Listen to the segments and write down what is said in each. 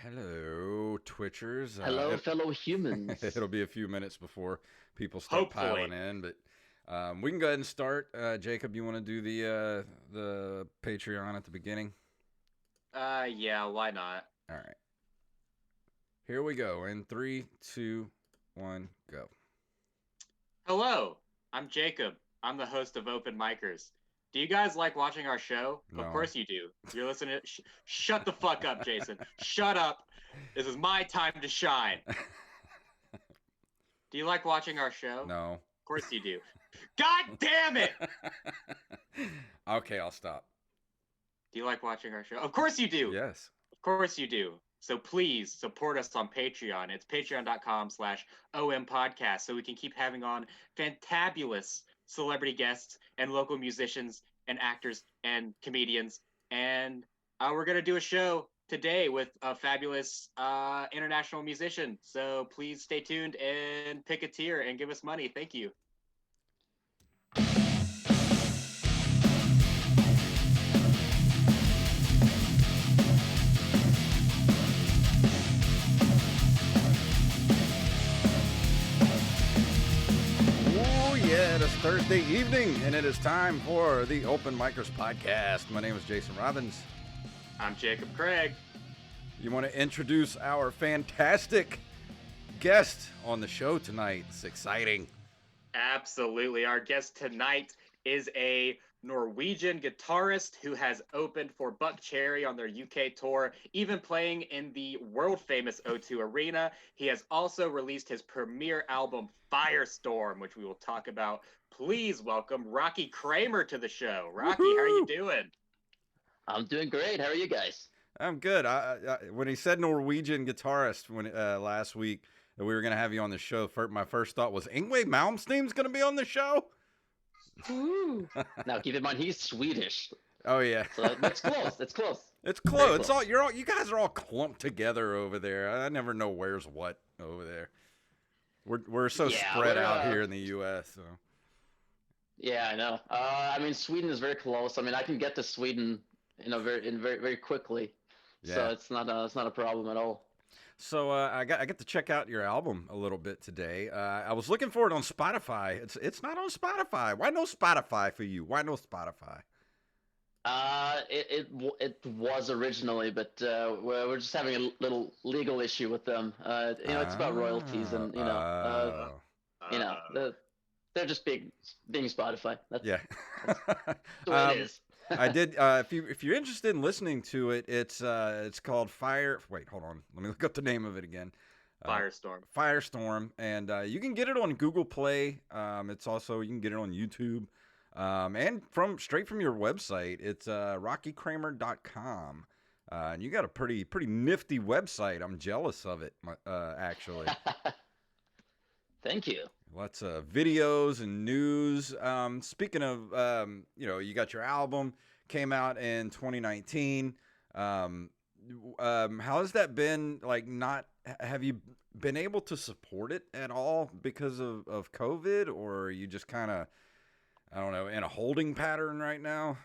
Hello, Twitchers. Hello, fellow humans. It'll be a few minutes before people start piling in, but we can go ahead and start. Jacob, you want to do the Patreon at the beginning? Yeah, why not? All right. Here we go. In 3, 2, 1, go. Hello, I'm Jacob. I'm the host of Open Micers. Do you guys like watching our show? No. Of course you do. You're listening. Shut the fuck up, Jason. Shut up. This is my time to shine. Do you like watching our show? No. Of course you do. God damn it! Okay, I'll stop. Do you like watching our show? Of course you do. Yes. Of course you do. So please support us on Patreon. It's patreon.com/ompodcast so we can keep having on fantabulous celebrity guests and local musicians and actors and comedians. And we're going to do a show today with a fabulous international musician. So please stay tuned and pick a tier and give us money. Thank you. Yeah, it is Thursday evening, and it is time for the Open Micers podcast. My name is Jason Robbins. I'm Jacob Craig. You want to introduce our fantastic guest on the show tonight? It's exciting. Absolutely. Our guest tonight is a Norwegian guitarist who has opened for Buck Cherry on their UK tour, even playing in the world-famous O2 Arena. He has also released his premiere album, Firestorm, which we will talk about. Please welcome Rocky Kramer to the show. Rocky, How are you doing? I'm doing great. How are you guys? I'm good. When he said Norwegian guitarist last week that we were going to have you on the show, my first thought was Yngwie Malmsteen's going to be on the show? Now, keep in mind, he's Swedish. Oh, yeah. So that's close. That's close. It's close. It's all you guys are all clumped together over there. I never know where's what over there. We're so spread out here in the U.S. So. Yeah, I know. I mean, Sweden is very close. I mean, I can get to Sweden, very quickly. Yeah. So it's not a problem at all. So I get to check out your album a little bit today. I was looking for it on Spotify. It's not on Spotify. Why no Spotify for you? Why no Spotify? It was originally, but we're just having a little legal issue with them. It's about royalties, and they're just being Spotify. That's the way it is. I did. If you're interested in listening to it, it's called Fire. Wait, hold on. Let me look up the name of it again. Firestorm, and you can get it on Google Play. It's also you can get it on YouTube, and straight from your website. It's rockykramer.com. And you got a pretty nifty website. I'm jealous of it, actually. Thank you. Lots of videos and news. Speaking of, you got your album, came out in 2019. How has that been? Have you been able to support it at all because of COVID, or are you just kind of, I don't know, in a holding pattern right now?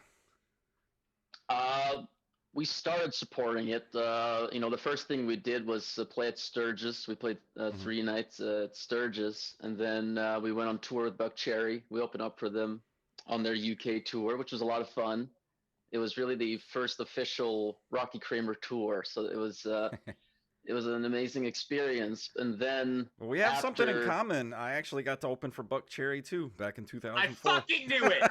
We started supporting it. The first thing we did was play at Sturgis. We played 3 nights at Sturgis, and then we went on tour with Buck Cherry. We opened up for them on their UK tour, which was a lot of fun. It was really the first official Rocky Kramer tour, so it was an amazing experience. And then we have something in common. I actually got to open for Buck Cherry too back in 2004. I fucking knew it.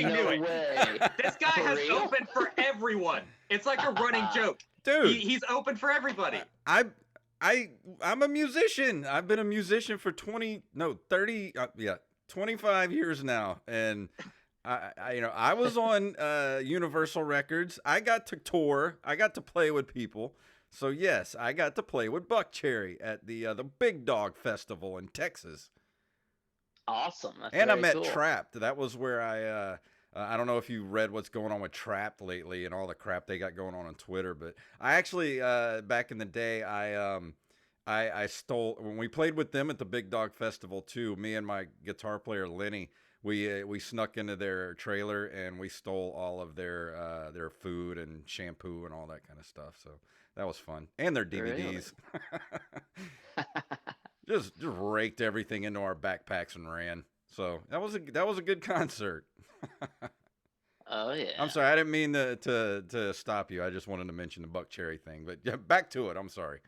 No way. This guy has opened for everyone. It's like a running joke, dude. He's open for everybody. I'm a musician. I've been a musician for 25 years now, and I was on Universal Records. I got to tour. I got to play with people. So yes, I got to play with Buck Cherry at the Big Dog Festival in Texas. Awesome. And I met Trapped. That was where I don't know if you read what's going on with Trapped lately and all the crap they got going on Twitter, but I actually back in the day I stole when we played with them at the Big Dog Festival too. Me and my guitar player Lenny, we snuck into their trailer and we stole all of their food and shampoo and all that kind of stuff. So That was fun. And their DVDs. Really? just raked everything into our backpacks and ran. So that was a good concert. Oh yeah. I'm sorry, I didn't mean to stop you. I just wanted to mention the Buck Cherry thing. But yeah, back to it. I'm sorry.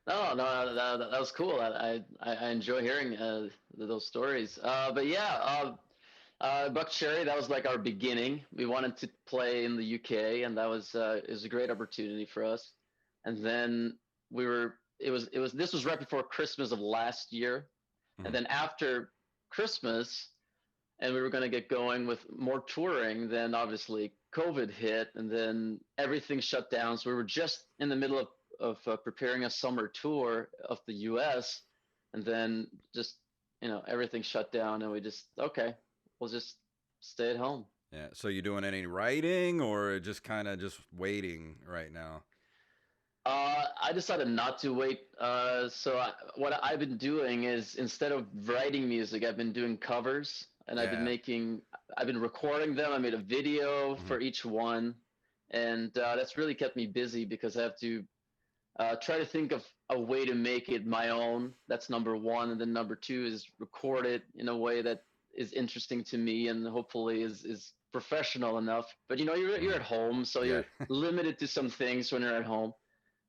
No, that was cool. I enjoy hearing those stories. But yeah, Buck Cherry, that was like our beginning. We wanted to play in the UK, and that was it was a great opportunity for us. And then this was right before Christmas of last year, and then after Christmas, and we were going to get going with more touring. Then obviously COVID hit, and then everything shut down. So we were just in the middle of preparing a summer tour of the U.S., and then just everything shut down, and we just we'll just stay at home. Yeah. So you doing any writing or just kind of just waiting right now? I decided not to wait. What I've been doing is, instead of writing music, I've been doing covers, and I've been recording them. I made a video for each one, and that's really kept me busy because I have to try to think of a way to make it my own. That's number one. And then number two is record it in a way that is interesting to me and hopefully is professional enough. But you're at home, so you're limited to some things when you're at home.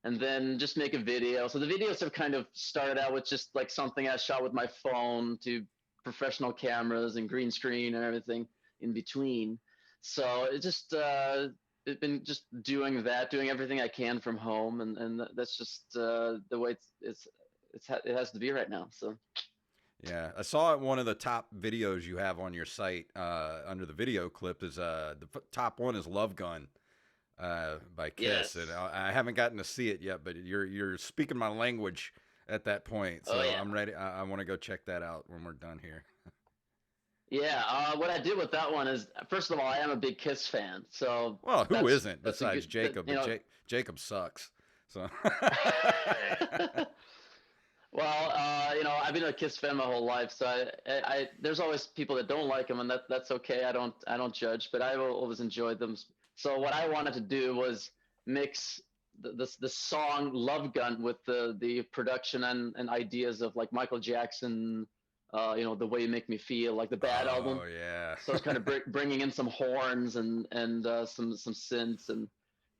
And then just make a video. So the videos have kind of started out with just like something I shot with my phone to professional cameras and green screen and everything in between. So it just it's been just doing everything I can from home, and that's just the way it has to be right now. So yeah, I saw it. One of the top videos you have on your site under the video clip is the top one is Love Gun by Kiss. Yes. And I haven't gotten to see it yet, but you're speaking my language at that point, so I'm ready. I want to go check that out when we're done here. Yeah, what I did with that one is, first of all, I am a big Kiss fan. So who isn't besides Jacob? But Jacob sucks. So well, I've been a Kiss fan my whole life, so I there's always people that don't like them, and that's okay. I don't judge, but I will always enjoyed them. So what I wanted to do was mix the song "Love Gun" with the production and ideas of like Michael Jackson. The Way You Make Me Feel, like the Bad album. Oh yeah. So it's kind of bringing in some horns and some synths and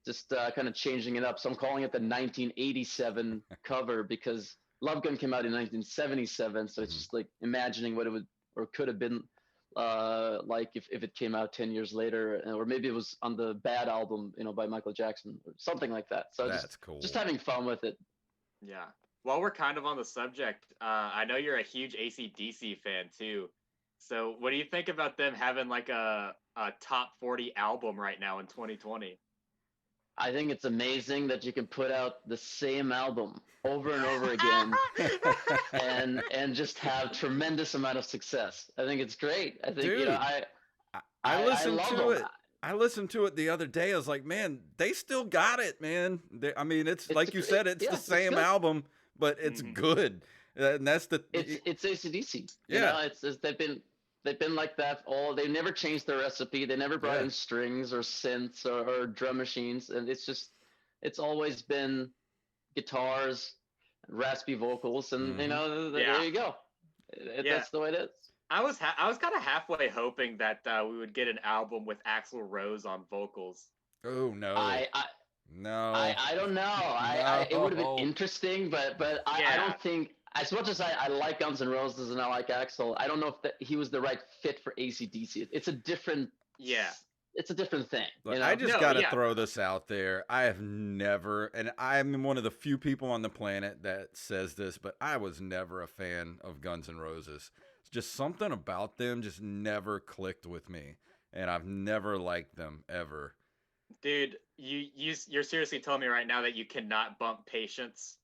just kind of changing it up. So I'm calling it the 1987 cover because Love Gun came out in 1977. So it's just like imagining what it would or could have been like if it came out 10 years later, or maybe it was on the Bad album, by Michael Jackson or something like that. So that's cool. Just having fun with it. Yeah. While we're kind of on the subject, I know you're a huge AC/DC fan too. So what do you think about them having like a top 40 album right now in 2020? I think it's amazing that you can put out the same album over and over again and just have tremendous amount of success. I think it's great. I think, dude, I listened to it. I listened to it the other day. I was like, man, they still got it, man. It's like you said, it's the same album. But it's good, and that's it's AC/DC. Yeah, they've been like that they never changed their recipe. They never brought in strings or synths or drum machines, and it's always been guitars, raspy vocals, and there you go. That's the way it is. I was kind of halfway hoping that we would get an album with Axl Rose on vocals. Oh no. No, I don't know. It would have been interesting, but I don't think, as much as I like Guns N' Roses and I like Axl, I don't know if he was the right fit for AC/DC. It's a different it's a different thing. Look, I just got to throw this out there. I have never, and I'm one of the few people on the planet that says this, but I was never a fan of Guns N' Roses. It's just something about them just never clicked with me, and I've never liked them ever. Dude, you're seriously telling me right now that you cannot bump Patience?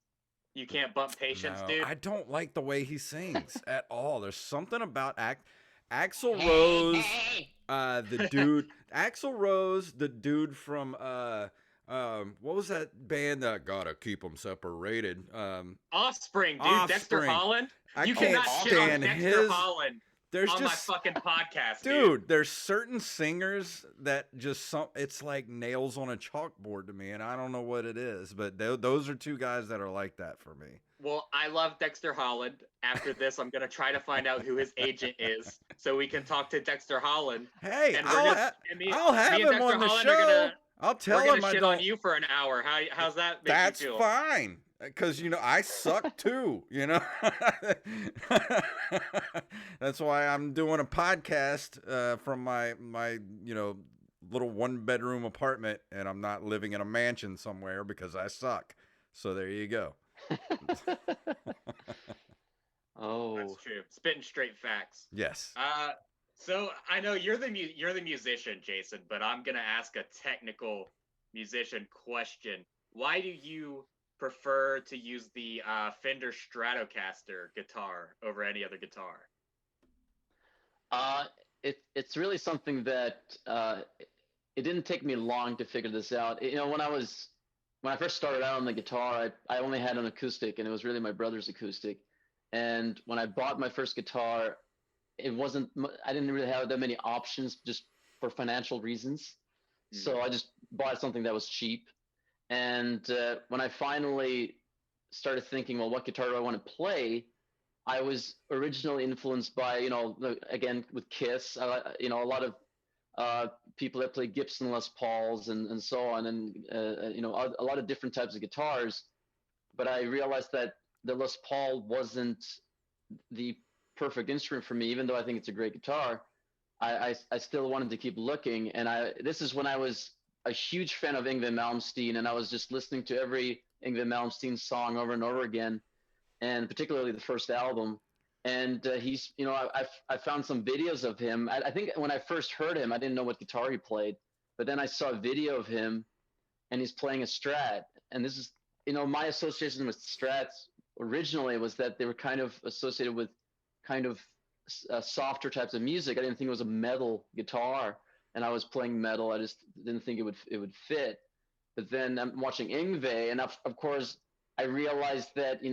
You can't bump Patience, no, dude? I don't like the way he sings at all. There's something about Axl Rose, the dude. Axl Rose, the dude from what was that band that gotta keep them separated? Offspring, dude. Offspring. Dexter Holland. I you can't cannot stand shit on Dexter Holland. there's on just my fucking podcast, dude, there's certain singers that just it's like nails on a chalkboard to me, and I don't know what it is, but those are two guys that are like that for me. Well, I love Dexter Holland. After this, I'm gonna try to find out who his agent is, so we can talk to Dexter Holland. Hey, And I'll have me and him Dexter on the Holland show. I'll tell we're gonna him I shit don't. on you for an hour. How's that make That's you feel? fine, because I suck too. That's why I'm doing a podcast from my little 1-bedroom apartment, and I'm not living in a mansion somewhere because I suck. So there you go. Oh, That's true. Spitting straight facts. Yes. So I know you're the musician, Jason, but I'm gonna ask a technical musician question. Why do you prefer to use the Fender Stratocaster guitar over any other guitar? It's really something that it didn't take me long to figure this out. When I first started out on the guitar, I only had an acoustic, and it was really my brother's acoustic. And when I bought my first guitar, I didn't really have that many options just for financial reasons. So I just bought something that was cheap. And when I finally started thinking, well, what guitar do I want to play? I was originally influenced by, again, with Kiss, a lot of people that play Gibson Les Pauls and so on, and a lot of different types of guitars. But I realized that the Les Paul wasn't the perfect instrument for me, even though I think it's a great guitar. I still wanted to keep looking, and this is when I was a huge fan of Yngwie Malmsteen, and I was just listening to every Yngwie Malmsteen song over and over again, and particularly the first album. And he's, I found some videos of him. I think when I first heard him, I didn't know what guitar he played, but then I saw a video of him, and he's playing a Strat. And this is, my association with Strats originally was that they were kind of associated with kind of softer types of music. I didn't think it was a metal guitar, and I was playing metal. I just didn't think it would fit. But then I'm watching Yngwie, and of course I realized that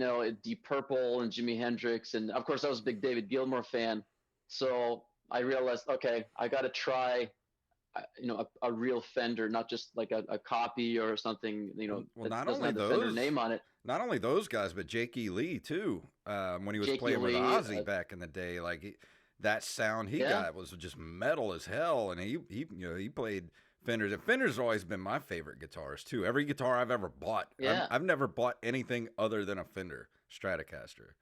Deep Purple and Jimi Hendrix, and of course I was a big David Gilmour fan. So I realized, okay, I got to try a real Fender, not just like a copy or something, well, that doesn't have the Fender name on it. Not only those guys, but Jake E. Lee too. When he was Jakey playing with Lee, Ozzy back in the day, that sound he got was just metal as hell, and he played Fenders. And Fender's always been my favorite guitarist too. Every guitar I've ever bought, I've never bought anything other than a Fender Stratocaster.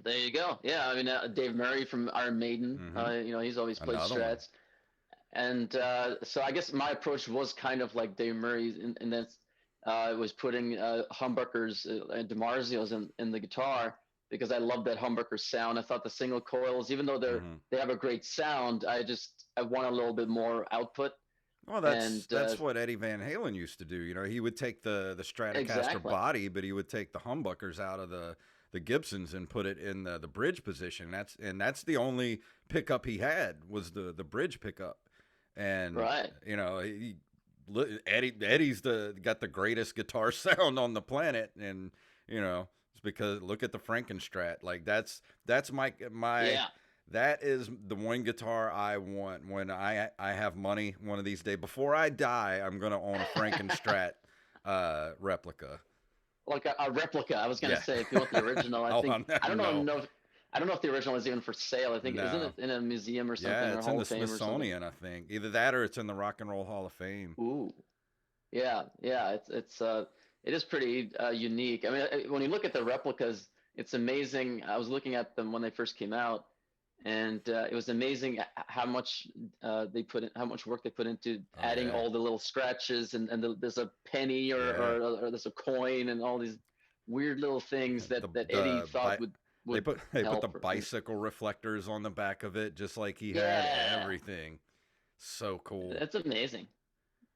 There you go. Yeah, I mean Dave Murray from Iron Maiden, he's always played Strats. And so I guess my approach was kind of like Dave Murray's, and that's was putting humbuckers and DiMarzios in the guitar, because I love that humbucker sound. I thought the single coils, even though they have a great sound, I want a little bit more output. Well, that's what Eddie Van Halen used to do. He would take the Stratocaster body, but he would take the humbuckers out of the Gibsons and put it in the bridge position. That's the only pickup he had, was the bridge pickup. And right. Eddie's got the greatest guitar sound on the planet, and it's because look at the Frankenstrat. Like that's my that is the one guitar I want when I have money one of these days. Before I die, I'm gonna own a Frankenstrat replica. Like a replica. I was gonna say, if you want the original, I don't know if the original is even for sale. I think isn't it in a museum or something? Yeah, it's in the Smithsonian, I think. Either that or it's in the Rock and Roll Hall of Fame. Ooh, yeah. It is pretty unique. I mean, when you look at the replicas, it's amazing. I was looking at them when they first came out, and it was amazing how much how much work they put into adding all the little scratches, and there's a penny or there's a coin and all these weird little things that Eddie thought would. They put the bicycle reflectors on the back of it, just like he had everything. So cool. That's amazing.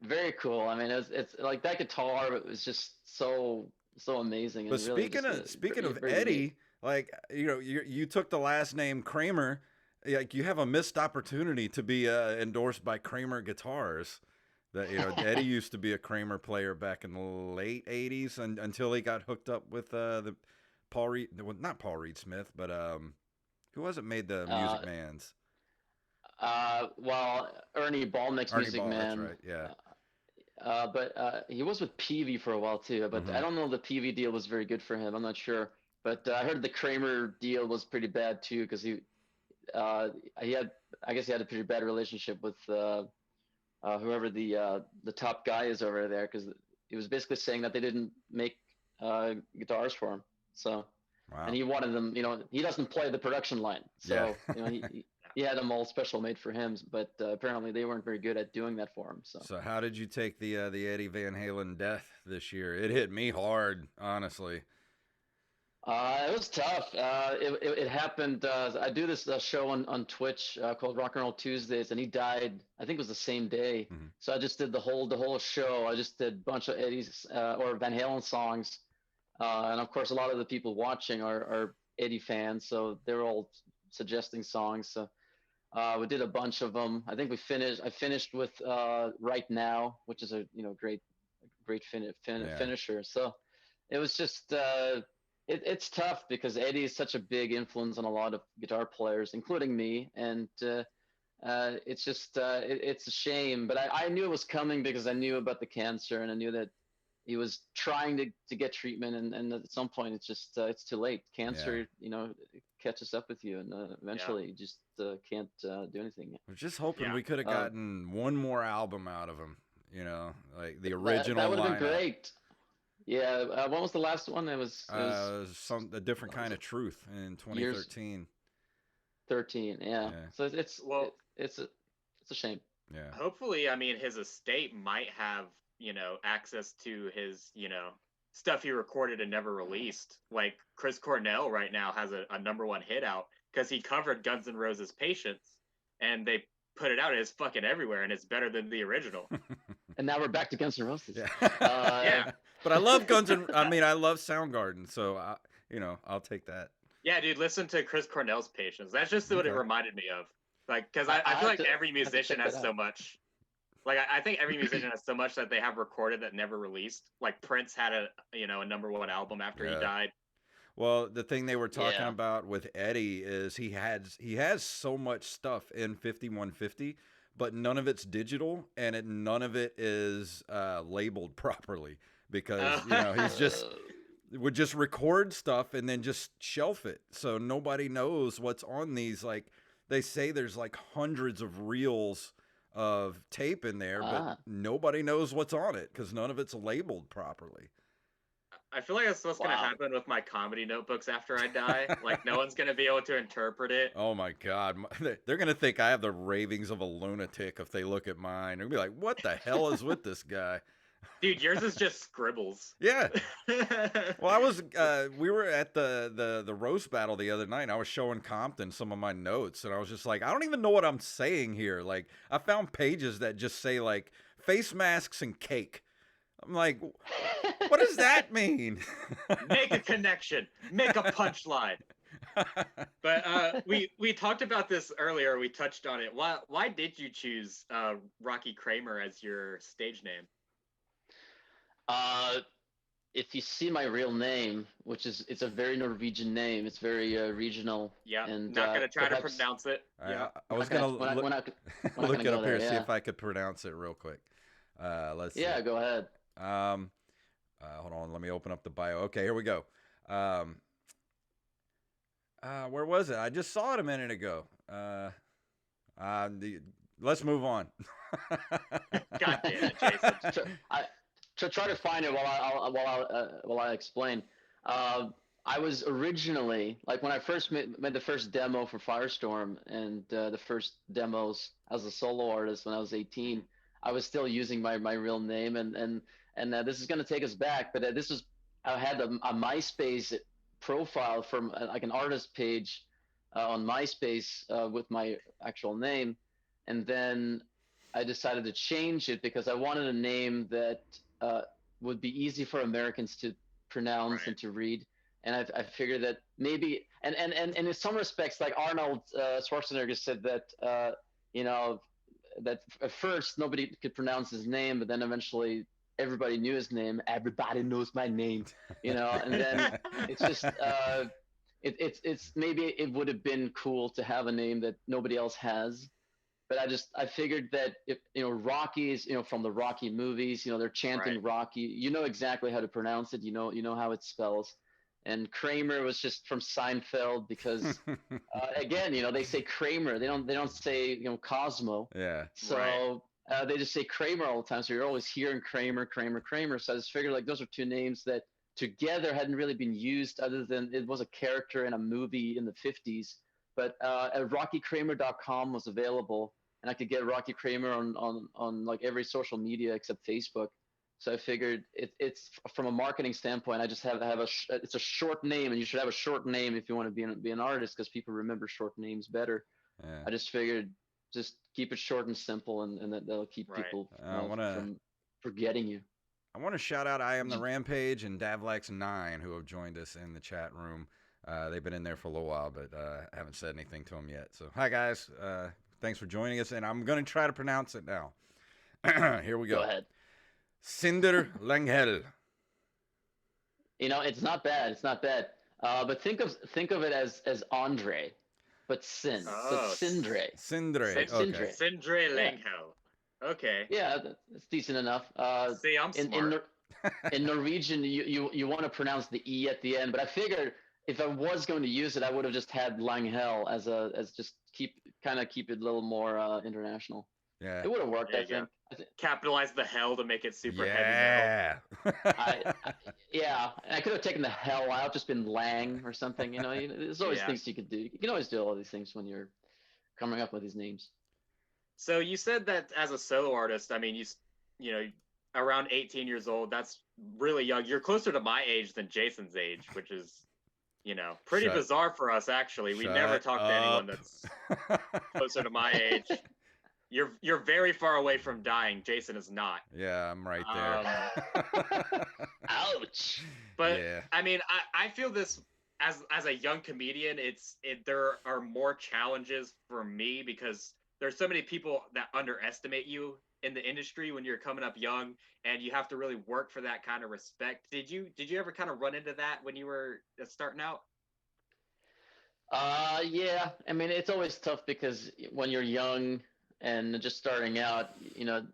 Very cool. I mean, it's like that guitar was just so amazing. But speaking of Eddie, unique. Like you took the last name Kramer, like you have a missed opportunity to be endorsed by Kramer Guitars. That Eddie used to be a Kramer player back in the late '80s, until he got hooked up with the. Paul Reed, well, not Paul Reed Smith, but Who wasn't made the Uh, Music Man's? well, Ernie Ball makes Arnie Music Ball. That's Man. right. Yeah. But he was with Peavy for a while too. But Hmm. I don't know the Peavy deal was very good for him. I'm not sure. But I heard the Kramer deal was pretty bad too because uh, he had I guess he had a pretty bad relationship with whoever the top guy is over there because he was basically saying that they didn't make guitars for him. So and Wow. he wanted them. He doesn't play the production line, Yeah. so he had them all special made for him. But apparently they weren't very good at doing that for him. So. So how did you take the Eddie Van Halen death this year? It hit me hard, honestly. It was tough. It happened. I do this show on Twitch called Rock and Roll Tuesdays, and he died. I think it was the same day. Hmm. So I just did the whole show. I just did a bunch of Eddie's or Van Halen songs, and of course, a lot of the people watching are Eddie fans, so they were all suggesting songs. So we did a bunch of them. I think we finished. I finished with Right Now, which is a great Yeah. finisher. So it was just it's tough because Eddie is such a big influence on a lot of guitar players, including me, and it's just it's a shame. But I knew it was coming because I knew about the cancer and I knew that he was trying to get treatment, and at some point it's just it's too late. Yeah. Cancer, it catches up with you, and eventually you just can't do anything. I was just hoping Yeah. we could have Uh, gotten one more album out of him. Like the that original would have been lineup. great. Yeah, what was the last one? It was A different kind of truth in years 2013. 13. Yeah, Yeah. so it's Well, it's a shame. Yeah. hopefully, I mean, his estate might have, access to his, stuff he recorded and never released. Like Chris Cornell right now has a number one hit out because he covered Guns N' Roses' Patience, and they put it out. It's fucking everywhere, and it's better than the original. And now we're back to Guns N' Roses. Yeah. Yeah. But I love I love Soundgarden, so I'll take that. Yeah, dude, listen to Chris Cornell's Patience. That's just what it Okay. reminded me of. Like, because I I feel like have to every musician check has that so out. much. Like, I think every musician has so much that they have recorded that never released. Like Prince had a number one album after he Yeah. died. Well, the thing they were talking Yeah. about with Eddie is he has so much stuff in 5150, but none of it's digital and none of it is labeled properly because he's just would just record stuff and then just shelf it, so nobody knows what's on these. Like they say, there's like hundreds of reels of tape in there, but nobody knows what's on it because none of it's labeled properly. I feel like that's what's going to Wow. happen with my comedy notebooks after I die. Like, no one's going to be able to interpret it. Oh my God. They're going to think I have the ravings of a lunatic if they look at mine. They're going to be like, what the hell is with this guy? Dude, yours is just scribbles. Yeah. Well, we were at the roast battle the other night, and I was showing Compton some of my notes, and I was just like, I don't even know what I'm saying here. Like, I found pages that just say, like, face masks and cake. I'm like, what does that mean? Make a connection. Make a punchline. But we talked about this earlier. We touched on it. Why did you choose Rocky Kramer as your stage name? If you see my real name, it's a very Norwegian name. It's very regional. Yeah, and not gonna try to perhaps- pronounce it. Yeah, I was We're going not to gonna- we're not look gonna it go up here, there, see yeah. if I could pronounce it real quick. Let's see. Yeah, go ahead. Hold on, let me open up the bio. Okay, here we go. Where was it? I just saw it a minute ago. Let's move on. God damn it, Jason. Try to find it while I explain. I was originally, like, when I first made the first demo for Firestorm and the first demos as a solo artist when I was 18. I was still using my real name, and this is going to take us back, but I had a MySpace profile from like an artist page on MySpace with my actual name, and then I decided to change it because I wanted a name that would be easy for Americans to pronounce Right. and to read. And I figured that maybe, and in some respects, like Arnold Schwarzenegger said that, that at first nobody could pronounce his name, but then eventually everybody knew his name. Everybody knows my name, and then it's just, it's maybe it would have been cool to have a name that nobody else has, but I figured that if Rocky is from the Rocky movies, they're chanting Right. Rocky, exactly how to pronounce it, you know how it spells, and Kramer was just from Seinfeld because again, they say Kramer, they don't say Cosmo, Yeah. so Right. they just say Kramer all the time, so you're always hearing Kramer, Kramer, Kramer. So I just figured like those are two names that together hadn't really been used other than it was a character in a movie in the 50s. But RockyKramer.com was available, and I could get Rocky Kramer on like every social media except Facebook. So I figured it's from a marketing standpoint. I just it's a short name, and you should have a short name if you want to be an artist because people remember short names better. Yeah. I just figured just keep it short and simple, and that'll keep Right. people I wanna from forgetting you. I want to shout out I Am the Rampage and Davlax9 who have joined us in the chat room. They've been in there for a little while, but I haven't said anything to them yet. So, hi guys. Thanks for joining us, and I'm going to try to pronounce it now. Here we go. Go ahead. Cinder Langhel. It's not bad. It's not bad. But think of it as Andre, but Sin. So Oh, it's Sindre. Sindre. Sin- Okay. Sindre Langhel. Okay. Yeah, that's decent enough. See, I'm in smart. in Norwegian, you want to pronounce the e at the end, but I figured if I was going to use it, I would have just had Langhel as just keep it a little more international. Yeah. It would have worked, There I you go. think. Capitalize the hell to make it super heavy metal. Yeah. Yeah, I could have taken the hell out, just been Lang or something. There's always Yeah. things you could do. You can always do all these things when you're coming up with these names. So you said that as a solo artist, I mean, you know, around 18 years old, that's really young. You're closer to my age than Jason's age, which is, pretty Shut- bizarre for us, actually. We never Shut talked to anyone up. that's closer to my age. You're very far away from dying. Jason is not. Yeah, I'm right there. Ouch. But Yeah. I mean, I feel this as a young comedian, there are more challenges for me because there's so many people that underestimate you in the industry when you're coming up young, and you have to really work for that kind of respect. Did you ever kind of run into that when you were starting out? Yeah. I mean, it's always tough because when you're young and just starting out,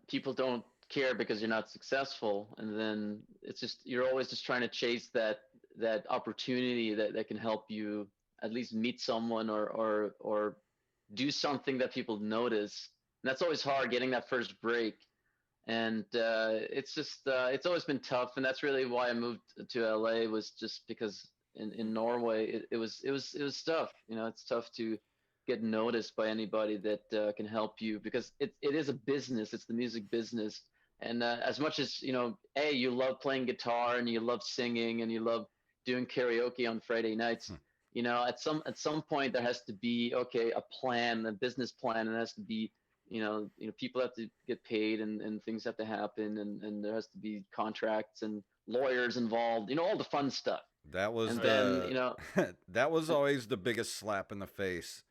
people don't care because you're not successful, and then it's just you're always just trying to chase that opportunity that can help you at least meet someone or do something that people notice. And that's always hard getting that first break. And it's always been tough, and that's really why I moved to LA, was just because in Norway it was tough. It's tough to get noticed by anybody that can help you because it is a business. It's the music business, and as much as you love playing guitar and you love singing and you love doing karaoke on Friday nights. At some point there has to be a plan, a business plan, and it has to be people have to get paid and things have to happen, and there has to be contracts and lawyers involved, all the fun stuff. That was And the then, that was always the biggest slap in the face,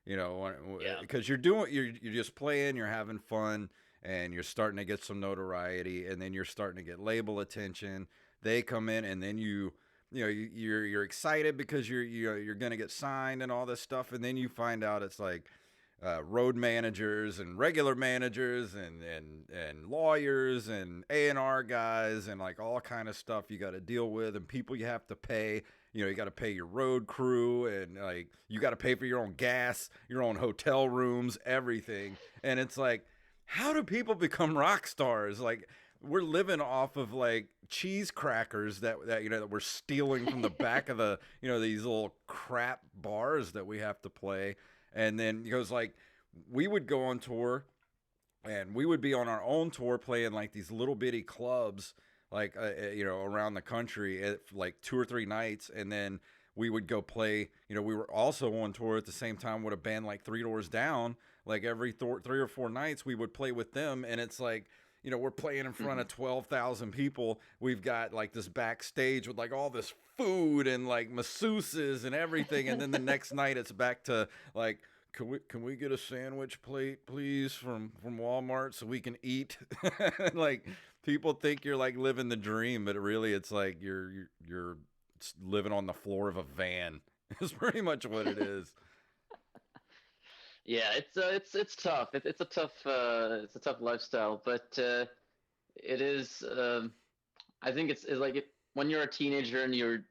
Yeah. because you're just playing, you're having fun, and you're starting to get some notoriety, and then you're starting to get label attention. They come in, and then you're excited because you're gonna get signed and all this stuff, and then you find out it's like road managers and regular managers and lawyers and A&R guys and like all kind of stuff you got to deal with, and people you have to pay. You got to pay your road crew, and like you got to pay for your own gas, your own hotel rooms, everything. And it's like, how do people become rock stars? Like, we're living off of like cheese crackers that that we're stealing from the back of the these little crap bars that we have to play. And then it goes like, we would go on tour, and we would be on our own tour playing like these little bitty clubs, like around the country at like 2 or 3 nights, and then we would go play. We were also on tour at the same time with a band like Three Doors Down. Like every 3 or 4 nights, we would play with them, and it's like, we're playing in front of 12,000 people. We've got like this backstage with like all this food and like masseuses and everything. And then the next night it's back to like, can we get a sandwich plate, please, from Walmart so we can eat? Like, people think you're like living the dream, but really it's like you're living on the floor of a van. It's pretty much what it is. Yeah, it's tough. It's a tough lifestyle, but it is. I think it's like when you're a teenager and you're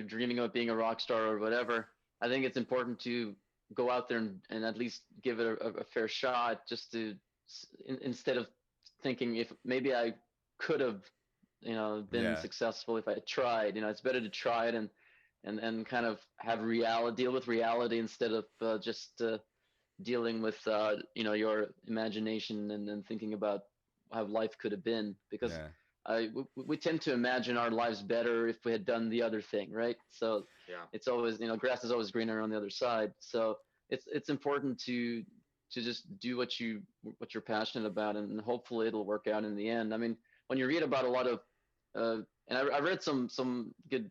dreaming about being a rock star or whatever. I think it's important to go out there and at least give it a fair shot, just to instead of thinking if maybe I could have been Yeah. successful if I had tried. It's better to try it and kind of have deal with reality instead of just dealing with your imagination and then thinking about how life could have been, because Yeah. we tend to imagine our lives better if we had done the other thing, right? So Yeah. it's always, grass is always greener on the other side. So it's important to just do what you're passionate about, and hopefully it'll work out in the end. I mean, when you read about a lot of and I read some good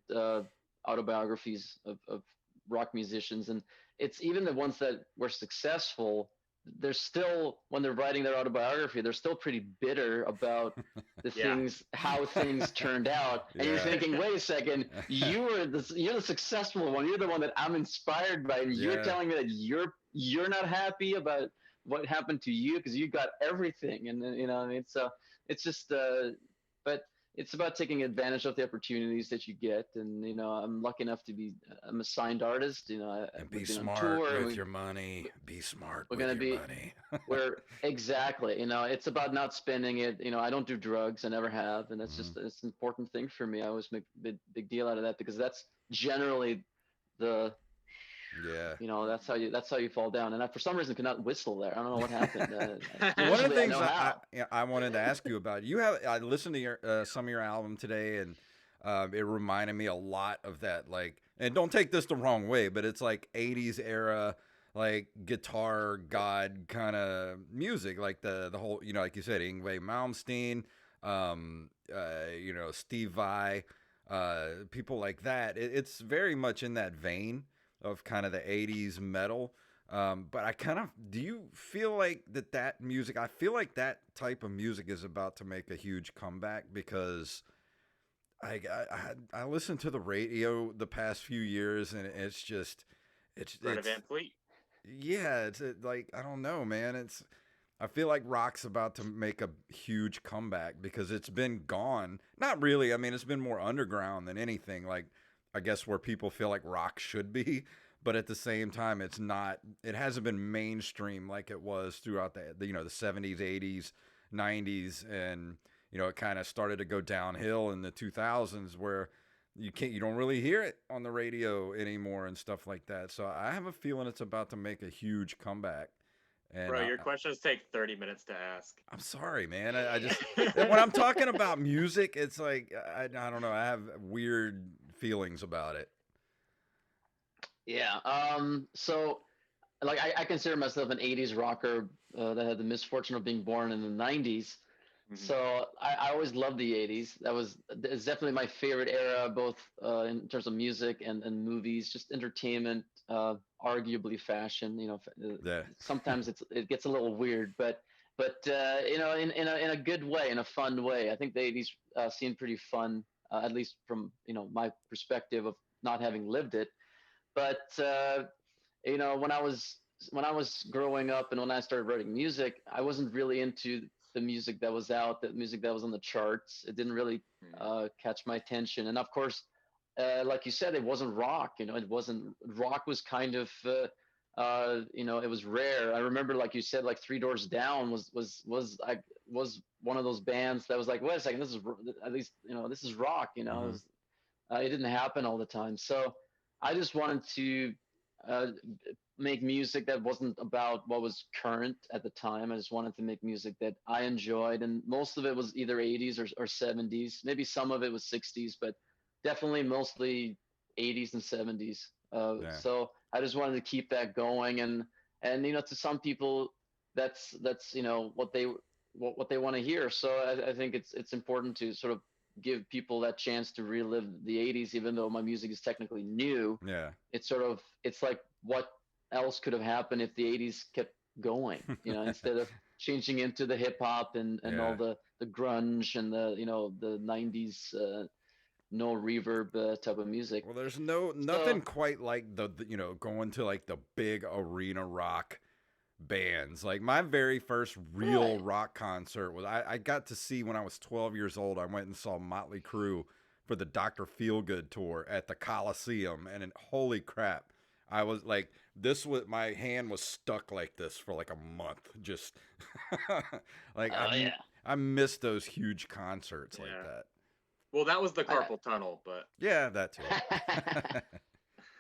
autobiographies of rock musicians, and it's even the ones that were successful, they're still, when they're writing their autobiography, they're still pretty bitter about the Yeah. things, how things turned out. And you're Yeah. thinking, wait a second, you're the successful one, you're the one that I'm inspired by, and you're Yeah. telling me that you're not happy about what happened to you because you got everything. And then, what I mean, so it's just but it's about taking advantage of the opportunities that you get. And I'm lucky enough to be, I'm a signed artist. And be We've been on smart tour, with your money. Be smart we're with going to your be, money. we're exactly, it's about not spending it. I don't do drugs, I never have, and that's Mhm. just, it's an important thing for me. I always make a big deal out of that, because that's generally the, Yeah. that's how you fall down. And I, for some reason, could not whistle there. I don't know what happened. One of the Usually I things know I how. yeah, I wanted to ask you about, I listened to your some of your album today, and it reminded me a lot of that. Like, and don't take this the wrong way, but it's like '80s era, like guitar god kind of music, like the whole, like you said, Yngwie Malmsteen, Steve Vai, people like that. It's very much in that vein of kind of the '80s metal. But I kind of, do you feel like that music? I feel like that type of music is about to make a huge comeback, because I listened to the radio the past few years, and it's just Greta it's Van Fleet. yeah, like, I don't know, man. I feel like rock's about to make a huge comeback, because it's been gone. Not really. I mean, it's been more underground than anything. Like, I guess where people feel like rock should be, but at the same time, it's not. It hasn't been mainstream like it was throughout the 70s, 80s, 90s, and it kind of started to go downhill in the 2000s, where you don't really hear it on the radio anymore and stuff like that. So I have a feeling it's about to make a huge comeback. And Bro, your questions take 30 minutes to ask. I'm sorry, man. I just, when I'm talking about music, it's like, I don't know. I have weird feelings about it. Yeah. So, like, I consider myself an '80s rocker that had the misfortune of being born in the '90s. Mhm. So I always loved the '80s. It's definitely my favorite era, both in terms of music and movies, just entertainment, arguably fashion. Yeah. Sometimes it gets a little weird, but in a good way, in a fun way. I think the '80s seemed pretty fun, at least from my perspective of not having lived it. But when I was growing up and when I started writing music, I wasn't really into the music that was out, the music that was on the charts. It didn't really catch my attention. And of course, like you said, it wasn't rock. It wasn't rock. Was kind of it was rare. I remember, like you said, like Three Doors Down was one of those bands that was like, wait a second, this is at least this is rock. Mm-hmm. It didn't happen all the time. So I just wanted to uh, make music that wasn't about what was current at the time. I just wanted to make music that I enjoyed, and most of it was either '80s or '70s. Maybe some of it was '60s, but definitely mostly '80s and '70s. Yeah. So I just wanted to keep that going, and to some people, that's what they want to hear. So I think it's important to sort of give people that chance to relive the '80s, even though my music is technically new. Yeah. It's like, what else could have happened if the '80s kept going? Instead of changing into the hip hop and all Yeah. the grunge and the '90s no reverb type of music. Well, there's nothing quite like the going to like the big arena rock bands. Like my very first real Right. rock concert was I got to see when I was 12 years old. I went and saw Motley Crue for the Dr. Feelgood tour at the Coliseum, and holy crap, I was like, this was my hand was stuck like this for like a month. Just like Oh yeah. I missed those huge concerts like that. Well, that was the I- carpal tunnel, but Yeah, that too.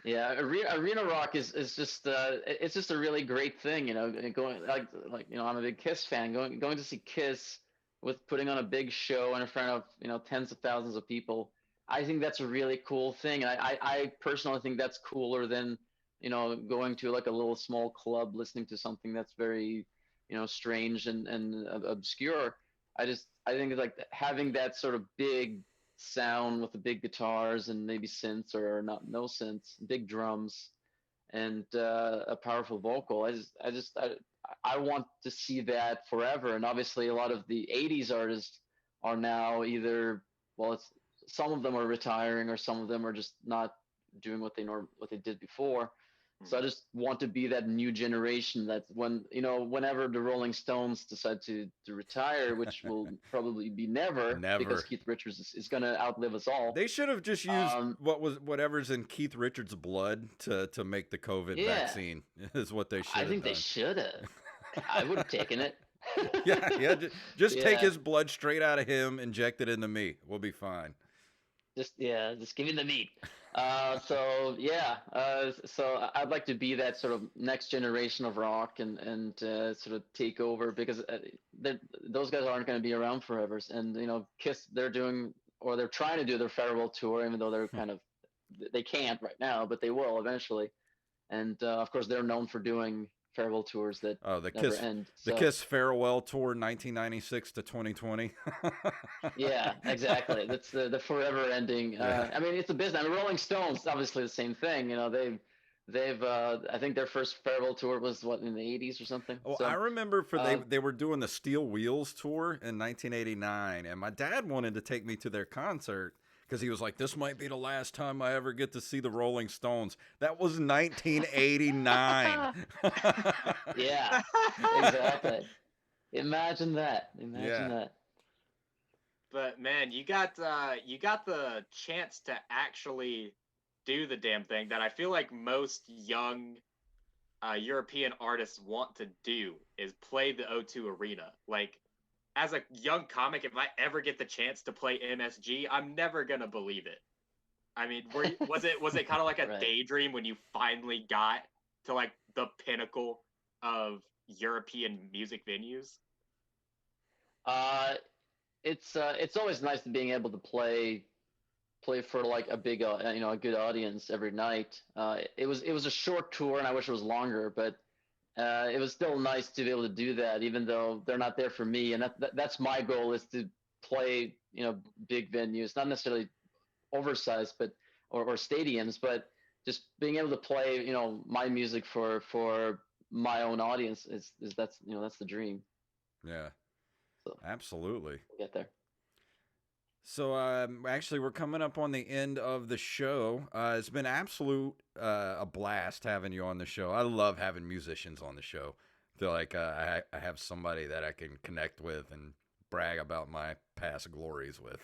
Yeah, arena rock is just it's just a really great thing, you know. Going like I'm a big Kiss fan. Going to see Kiss with putting on a big show in front of tens of thousands of people. I think that's a really cool thing, and I personally think that's cooler than going to like a little small club listening to something that's very strange and obscure. I think it's like having that sort of big sound with the big guitars and maybe synths or not no synths, big drums, and a powerful vocal. I want to see that forever. And obviously, a lot of the '80s artists are now either it's some of them are retiring or some of them are just not doing what they did before. So I just want to be that new generation that whenever the Rolling Stones decide to retire, which will probably be never, because Keith Richards is going to outlive us all. They should have just used whatever's in Keith Richards' blood to make the COVID vaccine is what they should have done. I think they should have. I would have taken it. yeah. Just take his blood straight out of him, inject it into me. We'll be fine. Just give me the meat. So I'd like to be that sort of next generation of rock and sort of take over, because those guys aren't going to be around forever. And Kiss, they're trying to do their farewell tour, even though they're they can't right now, but they will eventually. And of course, they're known for doing farewell tours that never end. The Kiss farewell tour, 1996 to 2020. Yeah, exactly. That's the forever ending. I mean, it's a business. I mean, Rolling Stones, obviously the same thing. They've I think their first farewell tour was in the '80s or something. Well, I remember they were doing the Steel Wheels tour in 1989, and my dad wanted to take me to their concert, because he was like, this might be the last time I ever get to see the Rolling Stones. That was 1989. Yeah, exactly. Imagine that. Imagine that. But man, you got the chance to actually do the damn thing that I feel like most young European artists want to do, is play the O2 Arena. Like, as a young comic, if I ever get the chance to play MSG, I'm never gonna believe it. I mean, was it kind of like a Right. daydream when you finally got to like the pinnacle of European music venues? It's always nice to being able to play for like a big a good audience every night. It was a short tour, and I wish it was longer, but it was still nice to be able to do that, even though they're not there for me. And that's my goal, is to play big venues, not necessarily oversized, but or stadiums, but just being able to play my music for my own audience is that's the dream. Yeah, So absolutely. we'll get there. So actually, we're coming up on the end of the show. It's been a blast having you on the show. I love having musicians on the show. I feel like I have somebody that I can connect with and brag about my past glories with.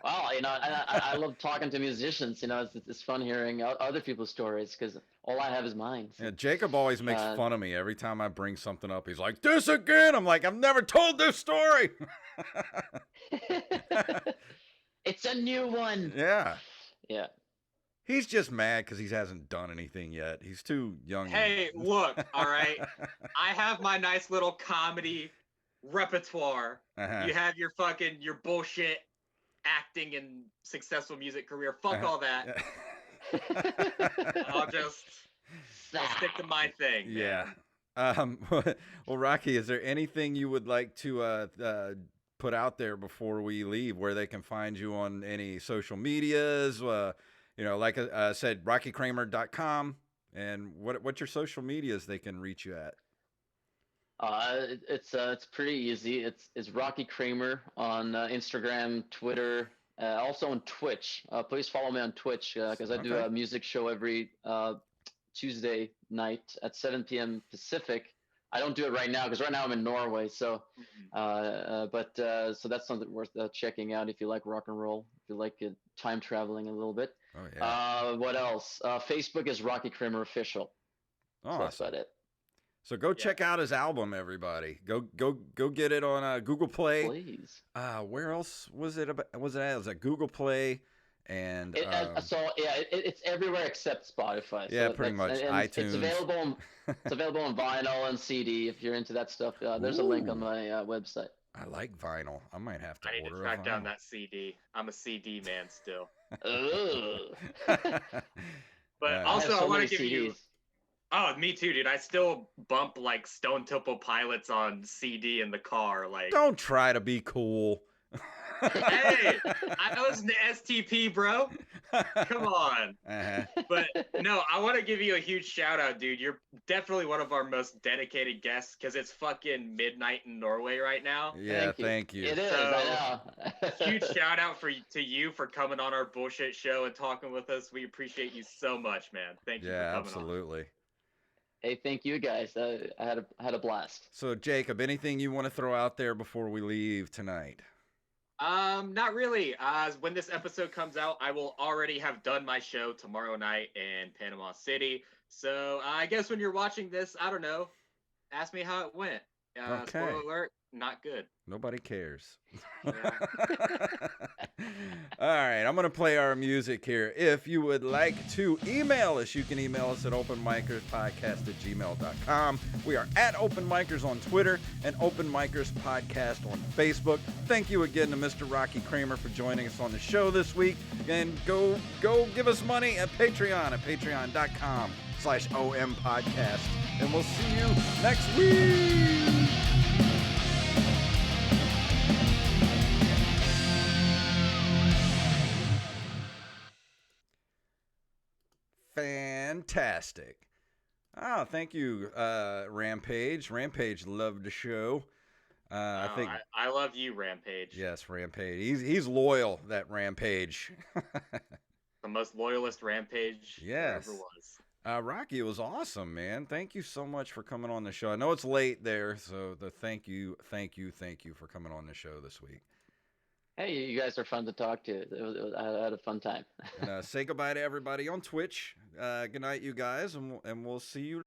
Well, I love talking to musicians. It's fun hearing other people's stories, because all I have is mine. So. Yeah, Jacob always makes fun of me every time I bring something up. He's like, "This again?" I'm like, "I've never told this story." It's a new one. Yeah. Yeah. He's just mad because he hasn't done anything yet. He's too young. Hey, look, all right. I have my nice little comedy repertoire. Uh-huh. You have your bullshit acting and successful music career. Fuck all that. I'll stick to my thing. Yeah. Well, Rocky, is there anything you would like to put out there before we leave, where they can find you on any social medias? Like I said, rockykramer.com, and what's your social medias they can reach you at? It's pretty easy. It's Rocky Kramer on Instagram, Twitter, Also on Twitch. Please follow me on Twitch because I do Okay. a music show every Tuesday night at 7 p.m. Pacific. I don't do it right now because right now I'm in Norway. So, so that's something worth checking out if you like rock and roll, if you like time traveling a little bit. Oh yeah. What else? Facebook is Rocky Kramer Official. So that's Awesome. about it. So go check out his album, everybody. Go get it on Google Play. Please. Where else was it? Was it at? It was at Google Play, and it's everywhere except Spotify. Yeah, so pretty much. and iTunes. It's available. It's available on vinyl and CD if you're into that stuff. There's a link on my website. I like vinyl. I might have to I need order to track a down vinyl. that CD. I'm a CD man still. But Yeah. also, I want to give CDs. you. Oh, me too, dude. I still bump like Stone Temple Pilots on CD in the car. Like, Don't try to be cool. hey, I was an STP, bro. Come on. Uh-huh. But no, I want to give you a huge shout out, dude. You're definitely one of our most dedicated guests because it's fucking midnight in Norway right now. Yeah, thank you. It is. So, I know. Huge shout out to you for coming on our bullshit show and talking with us. We appreciate you so much, man. Thank you for Yeah, coming absolutely. Hey, thank you guys. I had a blast. So, Jacob, anything you want to throw out there before we leave tonight? Not really. When this episode comes out, I will already have done my show tomorrow night in Panama City. So I guess when you're watching this, I don't know. Ask me how it went. Okay. Spoiler alert, not good. Nobody cares. Yeah. All right, I'm going to play our music here. If you would like to email us, you can email us at openmikerspodcast@gmail.com. We are at Open Micers on Twitter and Open Micers Podcast on Facebook. Thank you again to Mr. Rocky Kramer for joining us on the show this week. And go give us money at Patreon at patreon.com/OM Podcast. And we'll see you next week. Fantastic. Oh, thank you, Rampage. Rampage loved the show. I think I love you, Rampage. yes, Rampage. He's loyal. That Rampage. The most loyalist Rampage there Yes. ever was. Rocky, it was awesome, man. Thank you so much for coming on the show. I know it's late there, so thank you for coming on the show this week. Hey, you guys are fun to talk to. I had a fun time. And say goodbye to everybody on Twitch. Good night, you guys, and we'll see you.